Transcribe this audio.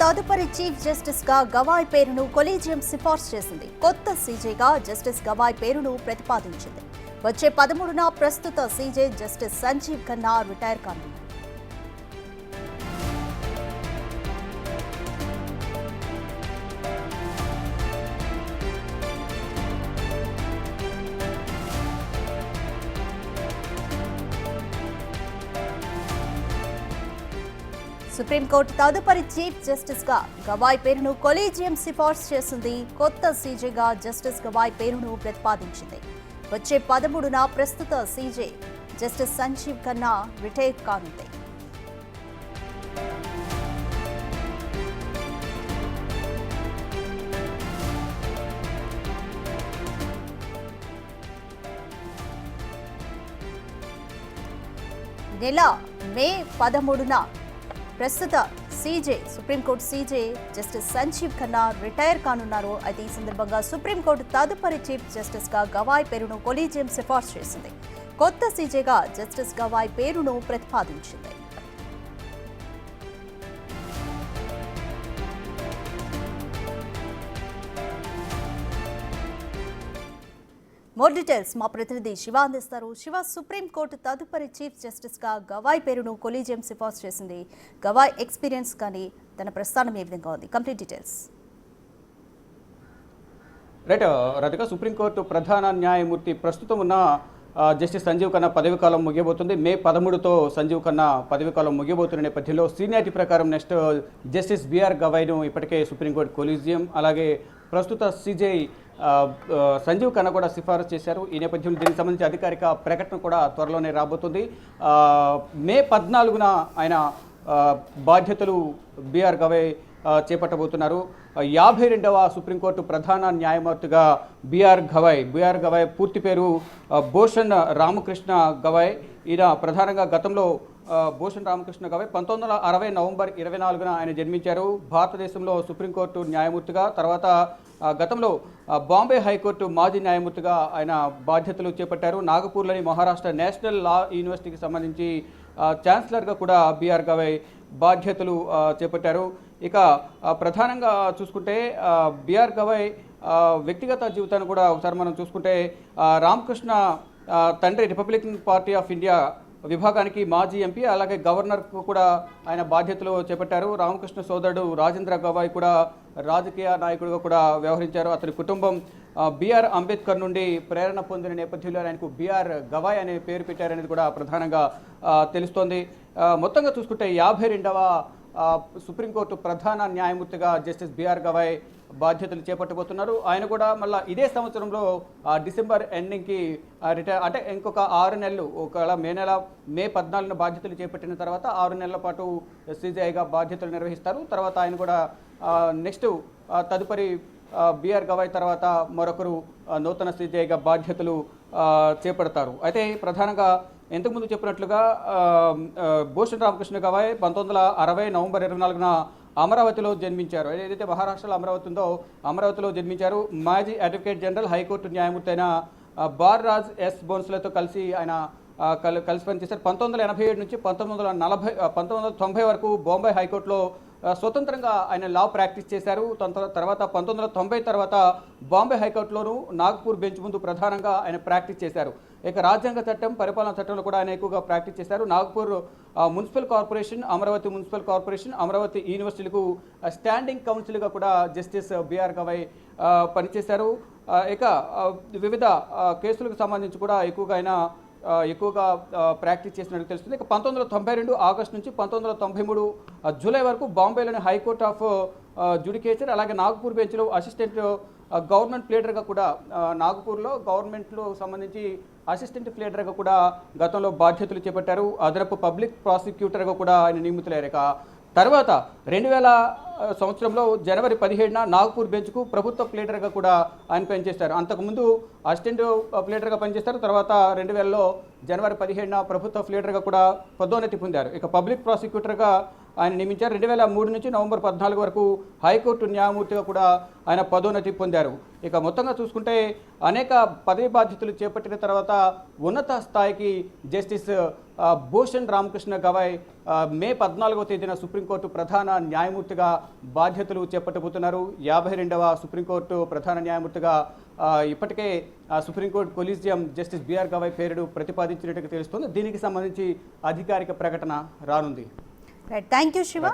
తదుపరి chief justice గా గవాయ్ పేరును కొలీజియం సిఫార్సు చేసింది. కొత్త సీజేగా జస్టిస్ గవాయ్ పేరును ప్రతిపాదించింది. వచ్చే 13న ప్రస్తుత CJ justice Sanjiv Khanna retire కానున్నారు. సుప్రీంకోర్టు తదుపరి చీఫ్ జస్టిస్ గా గవాయ్ పేరును కొలీజియం సిఫార్సు చేసింది. కొత్త సీజేగా జస్టిస్ గవాయ్ పేరును ప్రతిపాదించింది. వచ్చే 13న ప్రస్తుత CJ justice Sanjiv Khanna retire కానుంది. నెల మే 13న ప్రస్తుత CJ supreme court CJ justice Sanjiv Khanna retire కానున్నారు. అయితే ఈ సందర్భంగా సుప్రీంకోర్టు తదుపరి చీఫ్ జస్టిస్ గా గవాయ్ పేరును కొలీజియం సిఫార్సు చేసింది. కొత్త సీజేగా జస్టిస్ గవాయ్ పేరును ప్రతిపాదించింది. మోర్ డీటెయిల్స్ మా ప్రతినిధి శివ అందిస్తారు. శివ, సుప్రీంకోర్టు తదుపరి చీఫ్ జస్టిస్ గా గవాయ్ పేరును కొలీజియం సిఫార్సు చేసింది. గవాయ్ ఎక్స్పీరియన్స్ కానీ తన ప్రస్థానం ఏ విధంగా ఉంది? Complete details. Right Rathika, supreme court ప్రధాన న్యాయమూర్తి ప్రస్తుతం ఉన్న జస్టిస్ సంజీవ్ ఖన్నా పదవి కాలం ముగియబోతుంది. మే 13తో సంజీవ్ ఖన్నా పదవి కాలం ముగియబోతున్న నేపథ్యంలో సీనియారిటీ ప్రకారం నెక్స్ట్ జస్టిస్ బిఆర్ గవాయ్ను ఇప్పటికే సుప్రీంకోర్టు కొలీజియం అలాగే ప్రస్తుత సీజే సంజీవ్ ఖన్నా కూడా సిఫారసు చేశారు. ఈ నేపథ్యంలో దీనికి సంబంధించి అధికారిక ప్రకటన కూడా త్వరలోనే రాబోతుంది. మే 14న ఆయన బాధ్యతలు బిఆర్ గవాయ్ చేపట్టబోతున్నారు. 52వ సుప్రీంకోర్టు ప్రధాన న్యాయమూర్తిగా బిఆర్ గవాయ్ పూర్తి పేరు భూషణ్ రామకృష్ణ గవాయ్. ఈయన ప్రధానంగా గతంలో భూషణ్ రామకృష్ణ గవాయ్ 1960 నవంబర్ 24న ఆయన జన్మించారు. భారతదేశంలో సుప్రీంకోర్టు న్యాయమూర్తిగా, తర్వాత గతంలో బాంబే హైకోర్టు మాజీ న్యాయమూర్తిగా ఆయన బాధ్యతలు చేపట్టారు. నాగపూర్లోని మహారాష్ట్ర నేషనల్ లా యూనివర్సిటీకి సంబంధించి ఛాన్సలర్గా కూడా బిఆర్ గవాయ్ బాధ్యతలు చేపట్టారు. ఇక ప్రధానంగా చూసుకుంటే బిఆర్ గవాయ్ వ్యక్తిగత జీవితాన్ని కూడా ఒకసారి మనం చూసుకుంటే రామకృష్ణ తండ్రి రిపబ్లికన్ పార్టీ ఆఫ్ ఇండియా విభాగానికి మాజీ ఎంపీ, అలాగే గవర్నర్కు కూడా ఆయన బాధ్యతలు చేపట్టారు. రామకృష్ణ సోదరుడు రాజేంద్ర గవాయ్ కూడా రాజకీయ నాయకుడిగా కూడా వ్యవహరించారు. అతని కుటుంబం బిఆర్ అంబేద్కర్ నుండి ప్రేరణ పొందిన నేపథ్యంలో ఆయనకు బిఆర్ గవాయ్ అనే పేరు పెట్టారనేది కూడా ప్రధానంగా తెలుస్తోంది. మొత్తంగా చూసుకుంటే 52వ సుప్రీంకోర్టు ప్రధాన న్యాయమూర్తిగా జస్టిస్ బిఆర్ గవాయ్ బాధ్యతలు చేపట్టబోతున్నారు. ఆయన కూడా మళ్ళీ ఇదే సంవత్సరంలో డిసెంబర్ ఎండింగ్కి రిటైర్, అంటే ఇంకొక 6 నెలలు, ఒకవేళ మే 14న బాధ్యతలు చేపట్టిన తర్వాత 6 నెలల పాటు సీజీఐగా బాధ్యతలు నిర్వహిస్తారు. తర్వాత ఆయన కూడా నెక్స్ట్ తదుపరి బిఆర్ గవాయ్ తర్వాత మరొకరు నూతన సీజీఐగా బాధ్యతలు చేపడతారు. అయితే ప్రధానంగా ఇంతకుముందు చెప్పినట్లుగా భూషణ్ రామకృష్ణ గవాయ్ 1960 నవంబర్ 24న అమరావతిలో జన్మించారు. ఏదైతే మహారాష్ట్రలో అమరావతి ఉందో అమరావతిలో జన్మించారు. మాజీ అడ్వకేట్ జనరల్, హైకోర్టు న్యాయమూర్తి అయిన బార్రాజ్ ఎస్ బోన్స్లతో కలిసి ఆయన కలిసి పనిచేశారు. 1987 నుంచి 1990 వరకు బాంబే హైకోర్టులో స్వతంత్రంగా ఆయన లా ప్రాక్టీస్ చేశారు. తర్వాత 1990 తర్వాత బాంబే హైకోర్టులోనూ నాగపూర్ బెంచ్ ముందు ప్రధానంగా ఆయన ప్రాక్టీస్ చేశారు. ఇక రాజ్యాంగ చట్టం, పరిపాలనా చట్టంలో కూడా ఆయన ఎక్కువగా ప్రాక్టీస్ చేశారు. Nagpur municipal corporation, Amaravati municipal corporation, Amaravati యూనివర్సిటీలకు స్టాండింగ్ కౌన్సిల్గా కూడా జస్టిస్ బిఆర్ గవాయ్ పనిచేశారు. ఇక వివిధ కేసులకు సంబంధించి కూడా ఎక్కువగా ప్రాక్టీస్ చేసినట్టు తెలుస్తుంది. ఇక 1992 ఆగస్టు నుంచి 1993 జూలై వరకు బాంబేలోని హైకోర్ట్ ఆఫ్ జ్యుడికేచర్, అలాగే నాగపూర్ బెంచ్లో అసిస్టెంట్ గవర్నమెంట్ ప్లేడర్గా కూడా, నాగపూర్లో గవర్నమెంట్లో సంబంధించి అసిస్టెంట్ ప్లేడర్గా కూడా గతంలో బాధ్యతలు చేపట్టారు. అదనపు పబ్లిక్ ప్రాసిక్యూటర్గా కూడా ఆయన నియమితులయ్యారు. తర్వాత 2000 సంవత్సరంలో జనవరి 17న నాగపూర్ బెంచ్కు ప్రభుత్వ ప్లేడర్గా కూడా ఆయన పనిచేస్తారు. అంతకుముందు అసిస్టెంట్ ప్లేడర్గా పనిచేస్తారు. తర్వాత 2000లో జనవరి 17న ప్రభుత్వ ప్లేడర్గా కూడా పదోన్నతి పొందారు. ఇక పబ్లిక్ ప్రాసిక్యూటర్గా ఆయన నియమించారు. 2003 నుంచి నవంబర్ 14 వరకు హైకోర్టు న్యాయమూర్తిగా కూడా ఆయన పదోన్నతి పొందారు. ఇక మొత్తంగా చూసుకుంటే అనేక పదవి బాధ్యతలు చేపట్టిన తర్వాత ఉన్నత స్థాయికి జస్టిస్ భూషణ్ రామకృష్ణ గవాయ్ మే 14వ తేదీన సుప్రీంకోర్టు ప్రధాన న్యాయమూర్తిగా బాధ్యతలు చేపట్టబోతున్నారు. 52వ సుప్రీంకోర్టు ప్రధాన న్యాయమూర్తిగా ఇప్పటికే supreme court collegium justice B R Gavai పేరును ప్రతిపాదించినట్టుగా తెలుస్తుంది. దీనికి సంబంధించి అధికారిక ప్రకటన రానుంది. Right, thank you Shiva.